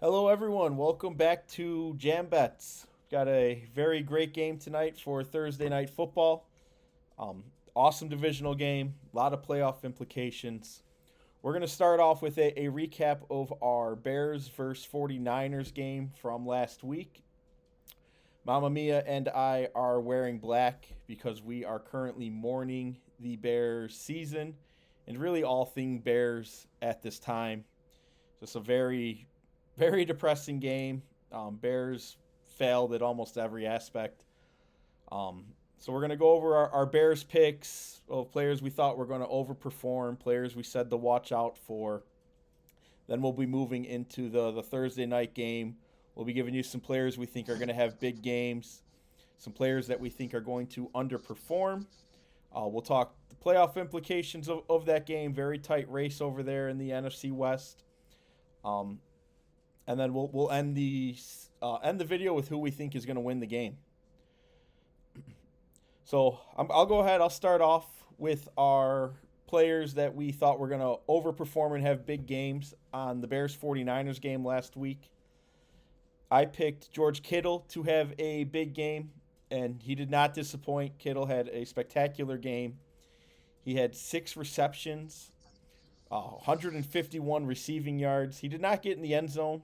Hello, everyone. Welcome back to Jam Bets. Got a very great game tonight for Thursday night football. Awesome divisional game, a lot of playoff implications. We're going to start off with a recap of our Bears versus 49ers game from last week. Momma Mia and I are wearing black because we are currently mourning the Bears season and really all thing Bears at this time. Just a very depressing game. Bears failed at almost every aspect. So we're going to go over our Bears picks of players we thought were going to overperform, players we said to watch out for. Then we'll be moving into the Thursday night game. We'll be giving you some players we think are going to have big games, some players that we think are going to underperform. We'll talk the playoff implications of that game. Very tight race over there in the NFC West. And then we'll end the video with who we think is going to win the game. So I'll go ahead. I'll start off with our players that we thought were going to overperform and have big games on the Bears 49ers game last week. I picked George Kittle to have a big game, and he did not disappoint. Kittle had a spectacular game. He had 6 receptions, 151 receiving yards. He did not get in the end zone,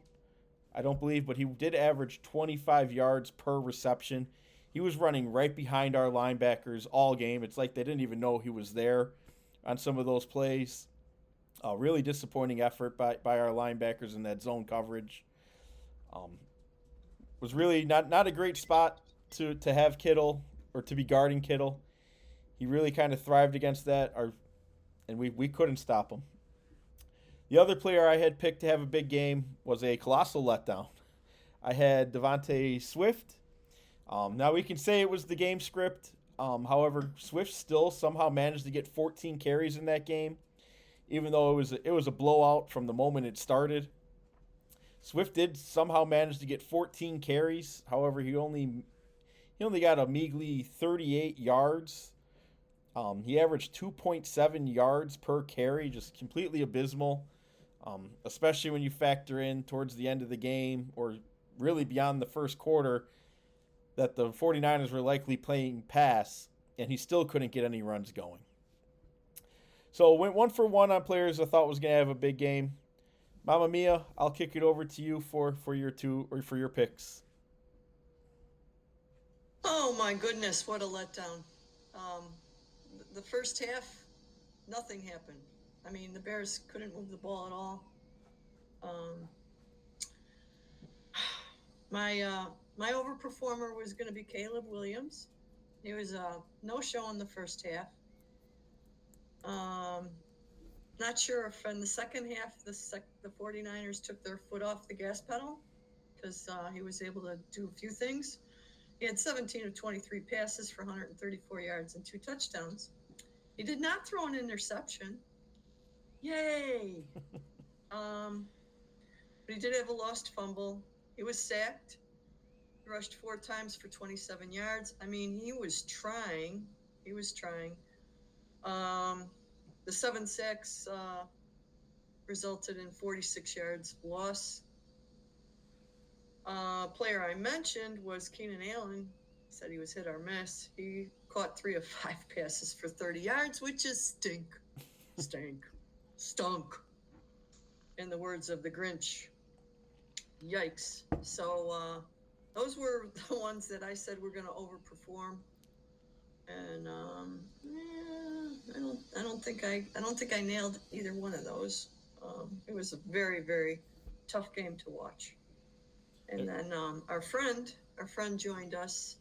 I don't believe, but he did average 25 yards per reception. He was running right behind our linebackers all game. It's like they didn't even know he was there on some of those plays. Really disappointing effort by our linebackers in that zone coverage. Was really not a great spot to have Kittle or to be guarding Kittle. He really kind of thrived against that, and we couldn't stop him. The other player I had picked to have a big game was a colossal letdown. I had Devontae Swift. Now we can say it was the game script. However, Swift still somehow managed to get 14 carries in that game, even though it was a blowout from the moment it started. Swift did somehow manage to get 14 carries. However, he only got a measly 38 yards. He averaged 2.7 yards per carry, just completely abysmal. Especially when you factor in towards the end of the game or really beyond the first quarter that the 49ers were likely playing pass, and he still couldn't get any runs going. So went 1-for-1 on players I thought was going to have a big game. Momma Mia, I'll kick it over to you for your picks. Oh my goodness, what a letdown. The first half, nothing happened. I mean, the Bears couldn't move the ball at all. My overperformer was going to be Caleb Williams. He was a no-show in the first half. Not sure if in the second half the 49ers took their foot off the gas pedal because he was able to do a few things. He had 17 of 23 passes for 134 yards and 2 touchdowns. He did not throw an interception. Yay! But he did have a lost fumble. He was sacked. He rushed 4 times for 27 yards. I mean, he was trying. The 7 sacks resulted in 46 yards loss. Player I mentioned was Keenan Allen. He said he was hit or miss. He caught 3 of 5 passes for 30 yards, which is stunk. In the words of the Grinch. Yikes. So those were the ones that I said were going to overperform. And I don't think I nailed either one of those. It was a very, very tough game to watch. And then our friend joined us,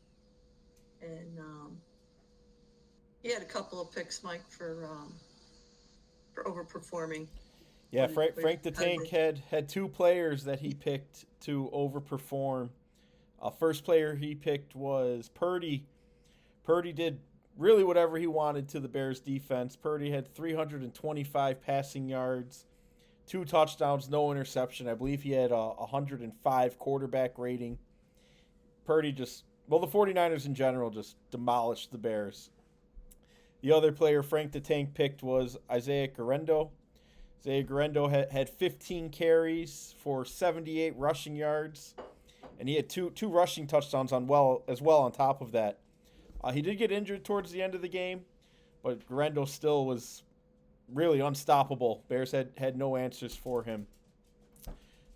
and he had a couple of picks, Mike, for overperforming. Yeah, Frank the Tank had 2 players that he picked to overperform. First player he picked was Purdy. Purdy did really whatever he wanted to the Bears defense. Purdy had 325 passing yards, 2 touchdowns, no interception. I believe he had a 105 quarterback rating. Purdy the 49ers in general just demolished the Bears. The other player Frank the Tank picked was Isaiah Guerendo. Zay Garendo had 15 carries for 78 rushing yards, and he had two rushing touchdowns as well on top of that. He did get injured towards the end of the game, but Garendo still was really unstoppable. Bears had no answers for him.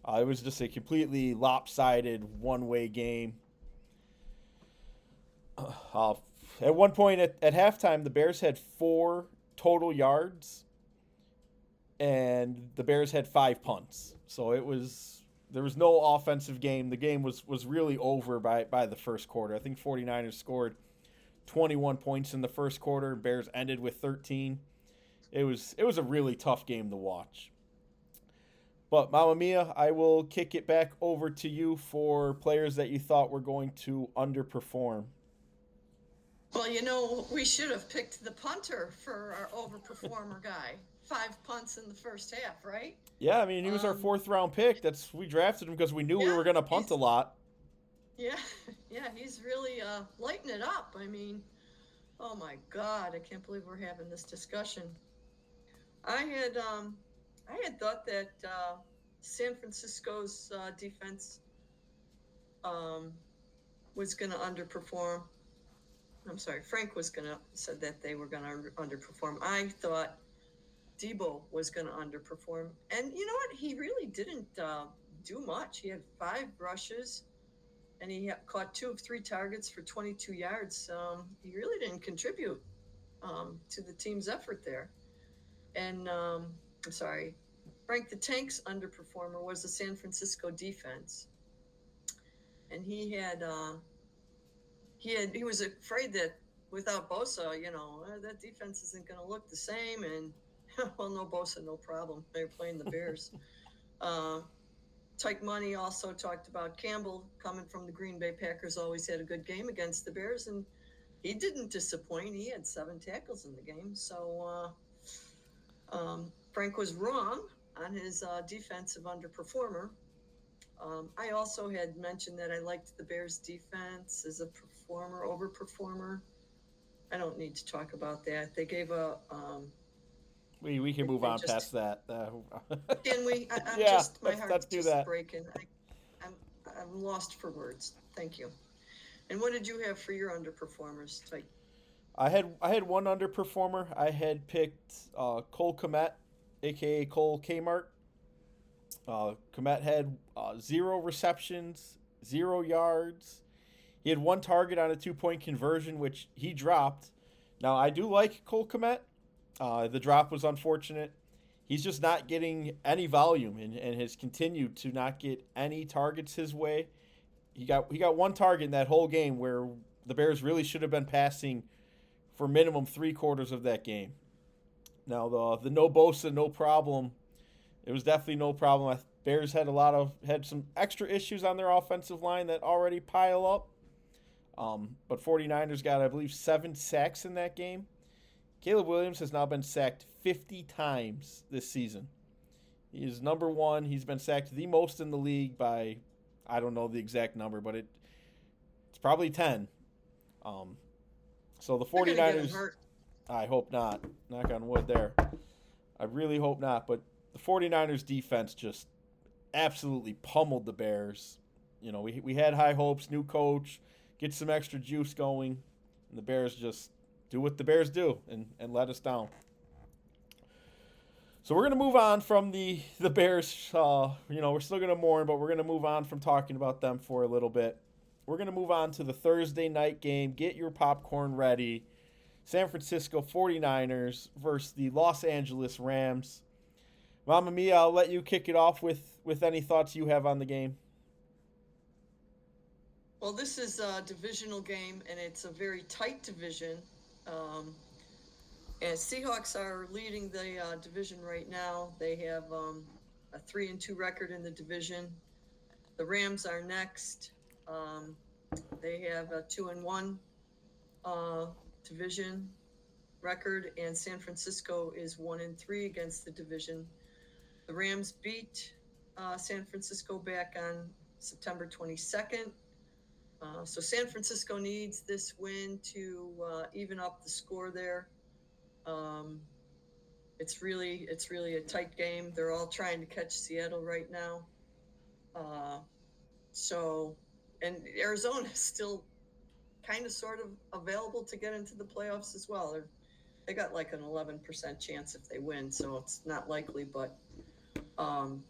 It was just a completely lopsided one-way game. Uh, at one point at halftime, the Bears had 4 total yards, and the Bears had 5 punts. So there was no offensive game. The game was really over by the first quarter. I think 49ers scored 21 points in the first quarter. Bears ended with 13. It was a really tough game to watch. But Mamma Mia, I will kick it back over to you for players that you thought were going to underperform. Well, we should have picked the punter for our overperformer guy. 5 punts in the first half, right? Yeah, I mean he was our 4th round pick. We drafted him because we knew we were going to punt a lot. Yeah, yeah, he's really lighting it up. I mean, oh my God, I can't believe we're having this discussion. I had thought that San Francisco's defense was going to underperform. I'm sorry, Frank said that they were going to underperform. I thought Debo was going to underperform, and you know what? He really didn't do much. He had 5 rushes, and he caught 2 of 3 targets for 22 yards. He really didn't contribute to the team's effort there. And I'm sorry, Frank the Tank's underperformer was the San Francisco defense, and he was afraid that without Bosa, that defense isn't going to look the same. And well, no Bosa, no problem. They're playing the Bears. Tyke Money also talked about Campbell coming from the Green Bay Packers. Always had a good game against the Bears, and he didn't disappoint. He had 7 tackles in the game. So Frank was wrong on his defensive underperformer. I also had mentioned that I liked the Bears' defense as a overperformer. I don't need to talk about that. They gave a. We can move on past that. Can we? My heart's just breaking. I'm lost for words. Thank you. And what did you have for your underperformers? I had one underperformer. I had picked Cole Kmet, aka Cole Kmart. Kmet had 0 receptions, 0 yards. He had 1 target on a 2-point conversion, which he dropped. Now, I do like Cole Kmet. The drop was unfortunate. He's just not getting any volume and has continued to not get any targets his way. He got 1 target in that whole game where the Bears really should have been passing for minimum 3/4 of that game. Now, the no Bosa, no problem. It was definitely no problem. Bears had some extra issues on their offensive line that already pile up. But 49ers got, I believe, 7 sacks in that game. Caleb Williams has now been sacked 50 times this season. He is number 1. He's been sacked the most in the league by, I don't know the exact number, but it's probably 10. So the 49ers, I hope not. Knock on wood there. I really hope not. But the 49ers defense just absolutely pummeled the Bears. We had high hopes, new coach, get some extra juice going, and the Bears just do what the Bears do and let us down. So we're going to move on from the Bears. We're still going to mourn, but we're going to move on from talking about them for a little bit. We're going to move on to the Thursday night game. Get your popcorn ready. San Francisco 49ers versus the Los Angeles Rams. Mamma Mia, I'll let you kick it off with any thoughts you have on the game. Well, this is a divisional game, and it's a very tight division. And Seahawks are leading the division right now. They have a 3-2 record in the division. The Rams are next. They have a 2-1 division record, and San Francisco is 1-3 against the division. The Rams beat San Francisco back on September 22nd. So San Francisco needs this win to even up the score there. It's really a tight game. They're all trying to catch Seattle right now. Uh, so, and Arizona is still kind of sort of available to get into the playoffs as well. They got like an 11% chance if they win, so it's not likely, but um,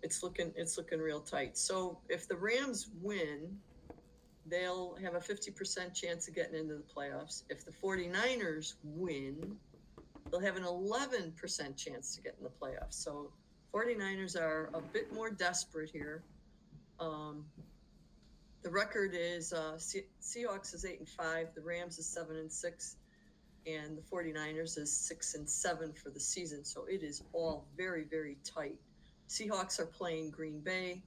it's looking real tight. So if the Rams win, they'll have a 50% chance of getting into the playoffs. If the 49ers win, they'll have an 11% chance to get in the playoffs. So 49ers are a bit more desperate here. Um, the record is Seahawks is 8-5, the Rams is 7-6, and the 49ers is 6-7 for the season. So it is all very, very tight. Seahawks are playing Green Bay.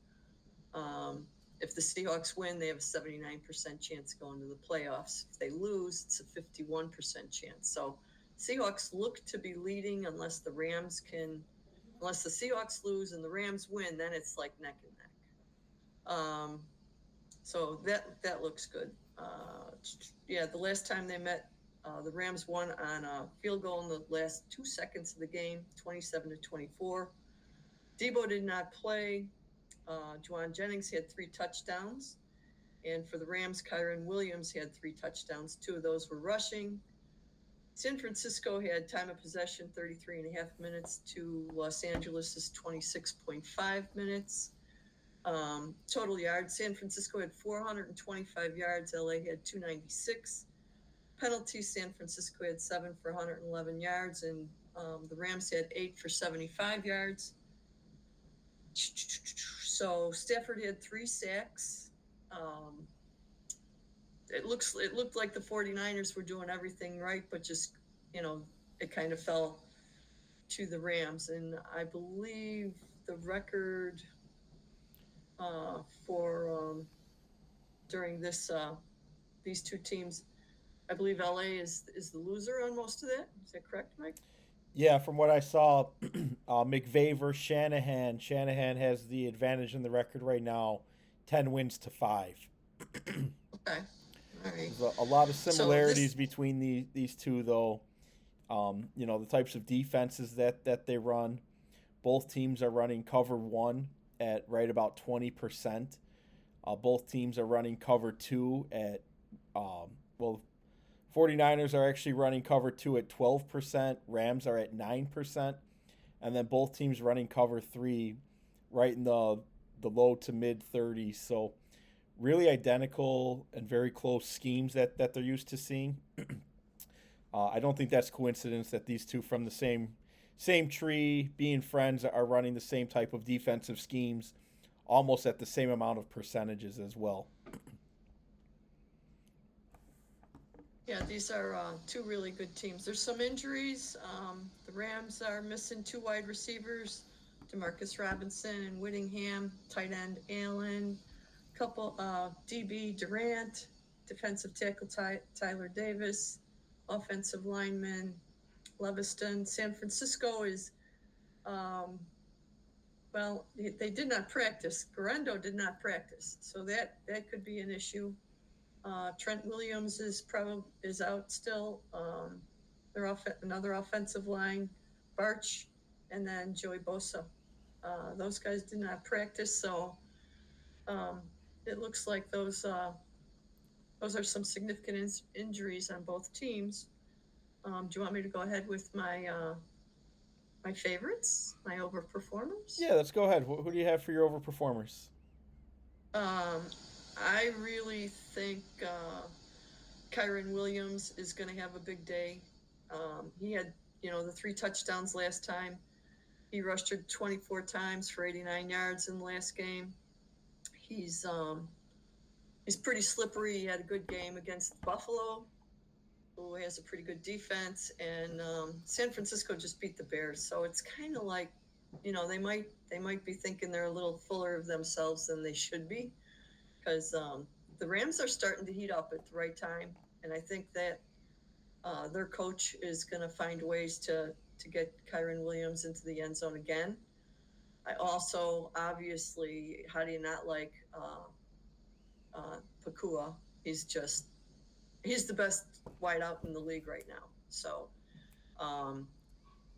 Um, if the Seahawks win, they have a 79% chance of going to the playoffs. If they lose, it's a 51% chance. So Seahawks look to be leading unless the Seahawks lose and the Rams win, then it's like neck and neck. So that looks good. Yeah, the last time they met, the Rams won on a field goal in the last 2 seconds of the game, 27-24. Debo did not play. Juwan Jennings had 3 touchdowns. And for the Rams, Kyron Williams had 3 touchdowns. 2 of those were rushing. San Francisco had time of possession 33 and a half minutes to Los Angeles' 26.5 minutes. Total yards, San Francisco had 425 yards, LA had 296. Penalties, San Francisco had 7 for 111 yards, and the Rams had 8 for 75 yards. So Stafford had 3 sacks. It looked like the 49ers were doing everything right, but just, it kind of fell to the Rams. And I believe the record for during these two teams, I believe LA is the loser on most of that. Is that correct, Mike? Yeah, from what I saw, McVay versus Shanahan. Shanahan has the advantage in the record right now, 10 wins to 5. Okay. All right. There's a lot of So similarities between these two, though. The types of defenses that they run. Both teams are running cover one at right about 20%. Both teams are running cover two at, well, 49ers are actually running cover two at 12%. Rams are at 9%. And then both teams running cover three right in the low to mid 30s. So really identical and very close schemes that they're used to seeing. I don't think that's coincidence that these two from the same tree, being friends, are running the same type of defensive schemes, almost at the same amount of percentages as well. yeah, these are 2 really good teams. There's some injuries. The Rams are missing 2 wide receivers, Demarcus Robinson and Whittingham, tight end Allen, couple DB Durant, defensive tackle Tyler Davis, offensive lineman Leviston. San Francisco is, um, well, they did not practice. Garendo did not practice, so that could be an issue. Trent Williams is out still. They're another offensive line, Barch, and then Joey Bosa. Those guys did not practice, so um, it looks like those are some significant injuries on both teams. Do you want me to go ahead with my favorites, my overperformers? Yeah, let's go ahead. Who do you have for your overperformers? Um, I really think Kyron Williams is going to have a big day. He had, the 3 touchdowns last time. He rushed her 24 times for 89 yards in the last game. He's pretty slippery. He had a good game against Buffalo, who has a pretty good defense, and San Francisco just beat the Bears. So it's kind of like, they might be thinking they're a little fuller of themselves than they should be, because the Rams are starting to heat up at the right time, and I think that their coach is going to find ways to get Kyron Williams into the end zone again. I also, obviously, how do you not like Pakua? He's the best wideout in the league right now. So, um,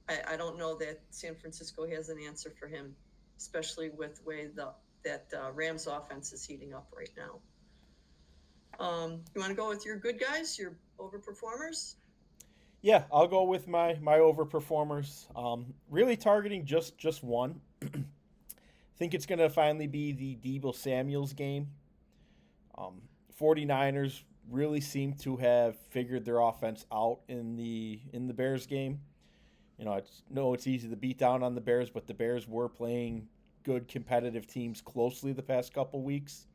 I don't know that San Francisco has an answer for him, especially with the way that Rams offense is heating up right now. You want to go with your good guys, your overperformers? Yeah, I'll go with my overperformers. Really targeting just one. I think it's going to finally be the Deebo Samuels game. Um, 49ers really seem to have figured their offense out in the Bears game. It's easy to beat down on the Bears, but the Bears were playing good competitive teams closely the past couple weeks.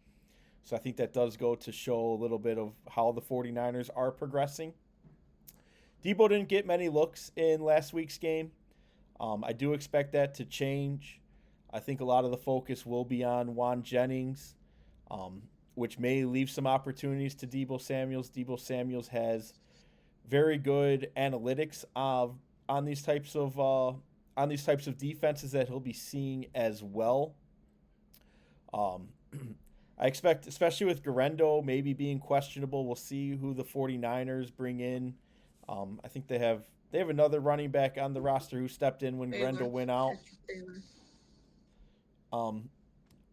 So I think that does go to show a little bit of how the 49ers are progressing. Debo didn't get many looks in last week's game. I do expect that to change. I think a lot of the focus will be on Juan Jennings, um, which may leave some opportunities to Debo Samuels. Debo Samuels has very good analytics on these types of defenses that he'll be seeing as well. Um, I expect, especially with Garendo maybe being questionable, we'll see who the 49ers bring in. I think they have another running back on the roster who stepped in when Taylor, Garendo went out. Patrick Taylor. Um,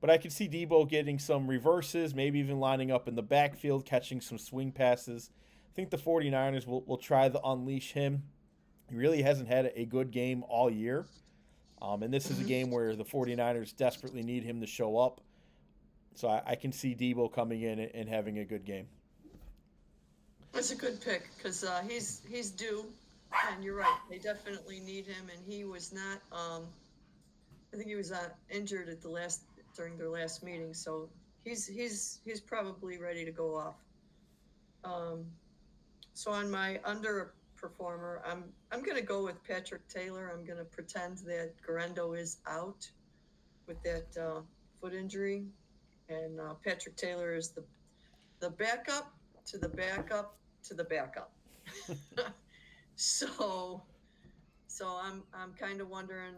but I could see Debo getting some reverses, maybe even lining up in the backfield, catching some swing passes. I think the 49ers will try to unleash him. He really hasn't had a good game all year. And this is a Mm-hmm. game where the 49ers desperately need him to show up. So I can see Debo coming in and having a good game. That's a good pick because he's due, and you're right. They definitely need him, and he was not. I think he was injured at the last during their last meeting, so he's probably ready to go off. Um, so on my underperformer, I'm gonna go with Patrick Taylor. I'm gonna pretend that Garendo is out with that foot injury, and Patrick Taylor is the backup to the backup to the backup. so I'm kind of wondering,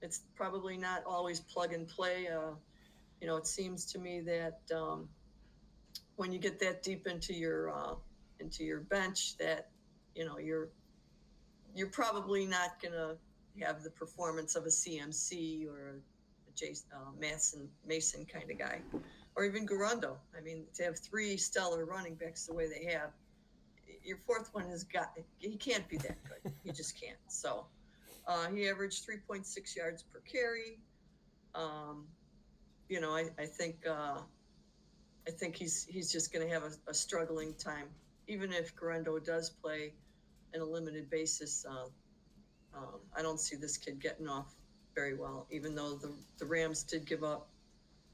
it's probably not always plug and play. It seems to me that when you get that deep into your bench, that you're probably not gonna have the performance of a CMC or a Mason kind of guy, or even Garando. I mean, to have three stellar running backs the way they have, your fourth one he can't be that good. He just can't. So he averaged 3.6 yards per carry. Um, I think he's just going to have a struggling time, even if Garendo does play on a limited basis. I don't see this kid getting off very well, even though the Rams did give up.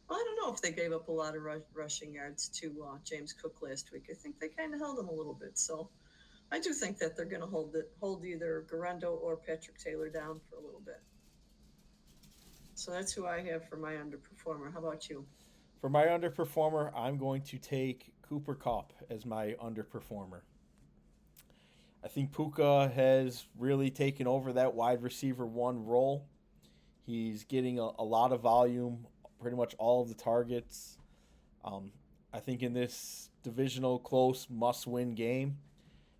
Well, I don't know if they gave up a lot of rushing yards to James Cook last week. I think they kind of held him a little bit. So I do think that they're going to hold either Garendo or Patrick Taylor down for a little bit. So that's who I have for my underperformer. How about you? For my underperformer, I'm going to take Cooper Kupp as my underperformer. I think Puka has really taken over that wide receiver one role. He's getting a lot of volume, pretty much all of the targets. Um, I think in this divisional close must win game,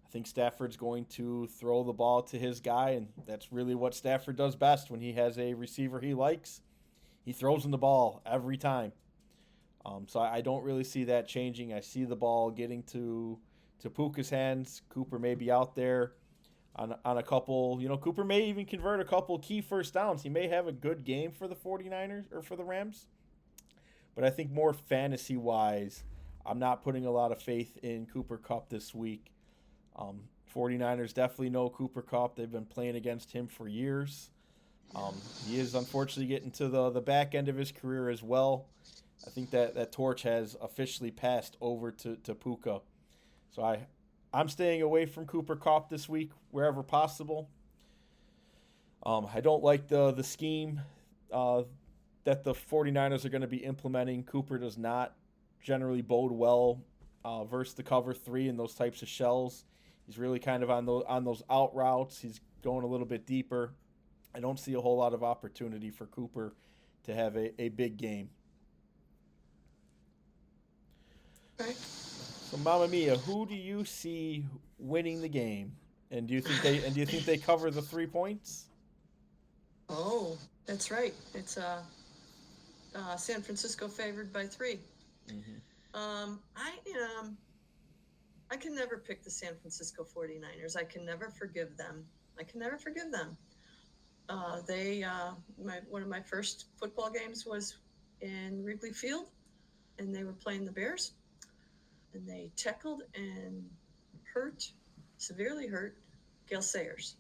I think Stafford's going to throw the ball to his guy, and that's really what Stafford does best when he has a receiver he likes. He throws him the ball every time. So I don't really see that changing. I see the ball getting to Puka's hands. Cooper may be out there on a couple. Cooper may even convert a couple key first downs. He may have a good game for the 49ers or for the Rams. But I think more fantasy wise, I'm not putting a lot of faith in Cooper Kupp this week. 49ers definitely know Cooper Kupp. They've been playing against him for years. He is unfortunately getting to the back end of his career as well. I think that torch has officially passed over to Puka. So I'm staying away from Cooper Kupp this week wherever possible. I don't like the scheme that the 49ers are going to be implementing. Cooper does not generally bode well versus the cover three and those types of shells. He's really kind of on those out routes. He's going a little bit deeper. I don't see a whole lot of opportunity for Cooper to have a big game. Okay. So, Mamma Mia, who do you see winning the game? And do you think they cover the 3 points? Oh, that's right. It's San Francisco favored by 3. Mm-hmm. Um, I I can never pick the San Francisco 49ers. I can never forgive them. I can never forgive them. They one of my first football games was in Wrigley Field, and they were playing the Bears, and they tackled and hurt, severely hurt, Gale Sayers.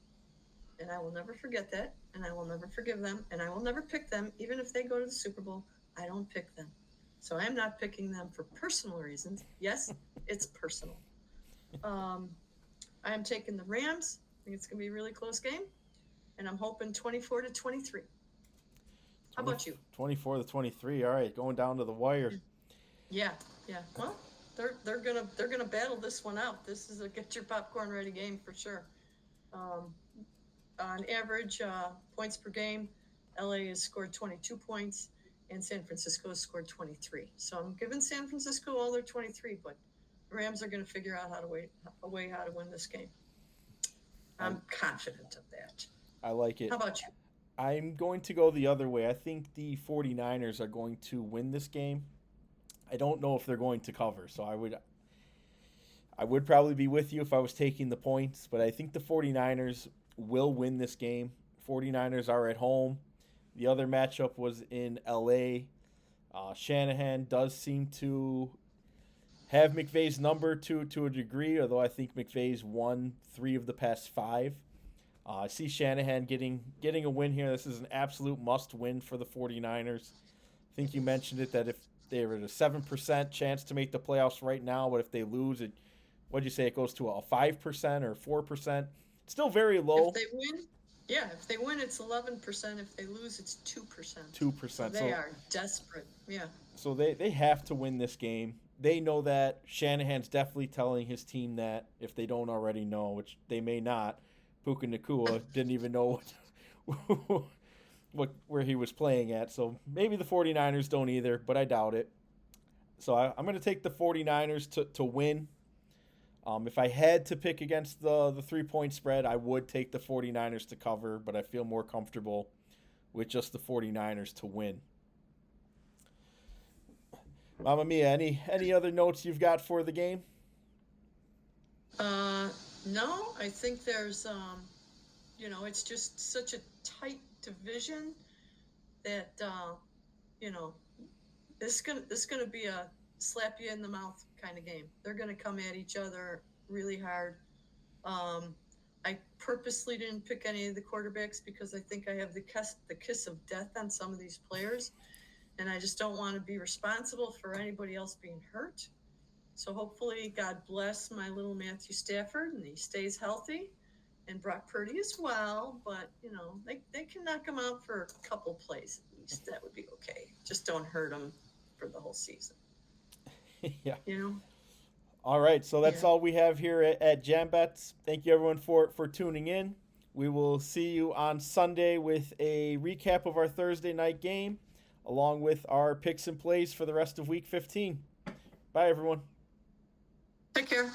And I will never forget that, and I will never forgive them, and I will never pick them, even if they go to the Super Bowl. I don't pick them. So I am not picking them for personal reasons. Yes, it's personal. Um, I am taking the Rams. I think it's going to be a really close game, and I'm hoping 24-23. How 20, about you? 24-23. All right, going down to the wire. Yeah, yeah. Well, they're gonna battle this one out. This is a get your popcorn ready game for sure. Um, on average, points per game, LA has scored 22 points, and San Francisco has scored 23. So I'm giving San Francisco all their 23, but the Rams are going to figure out a way how to win this game. I'm confident of that. I like it. How about you? I'm going to go the other way. I think the 49ers are going to win this game. I don't know if they're going to cover, so I would probably be with you if I was taking the points, but I think the 49ers will win this game. 49ers are at home. The other matchup was in LA. Shanahan does seem to have McVay's number to a degree, although I think McVay's won 3 of the past 5. I see Shanahan getting a win here. This is an absolute must win for the 49ers. I think you mentioned it that if they were at a 7% chance to make the playoffs right now, but if they lose, what'd you say, it goes to a 5% or 4%? It's still very low. If they win, yeah, if they win, it's 11%. If they lose, it's 2%. 2%. So they are desperate. Yeah. So they have to win this game. They know that. Shanahan's definitely telling his team that if they don't already know, which they may not. Puka Nakua didn't even know where he was playing at. So maybe the 49ers don't either, but I doubt it. So I'm going to take the 49ers to win. If I had to pick against the 3-point spread, I would take the 49ers to cover, but I feel more comfortable with just the 49ers to win. Mamma Mia, any other notes you've got for the game? No, I think there's, it's just such a tight division that, you know, this is gonna be a slap you in the mouth kind of game. They're gonna come at each other really hard. I purposely didn't pick any of the quarterbacks because I think I have the kiss of death on some of these players, and I just don't want to be responsible for anybody else being hurt. So hopefully, God bless my little Matthew Stafford, and he stays healthy, and Brock Purdy as well. But they can knock him out for a couple plays at least. That would be okay. Just don't hurt him for the whole season. Yeah. You know. All right, so that's all we have here at Jam Bets. Thank you everyone for tuning in. We will see you on Sunday with a recap of our Thursday night game, along with our picks and plays for the rest of Week 15. Bye, everyone. Take care.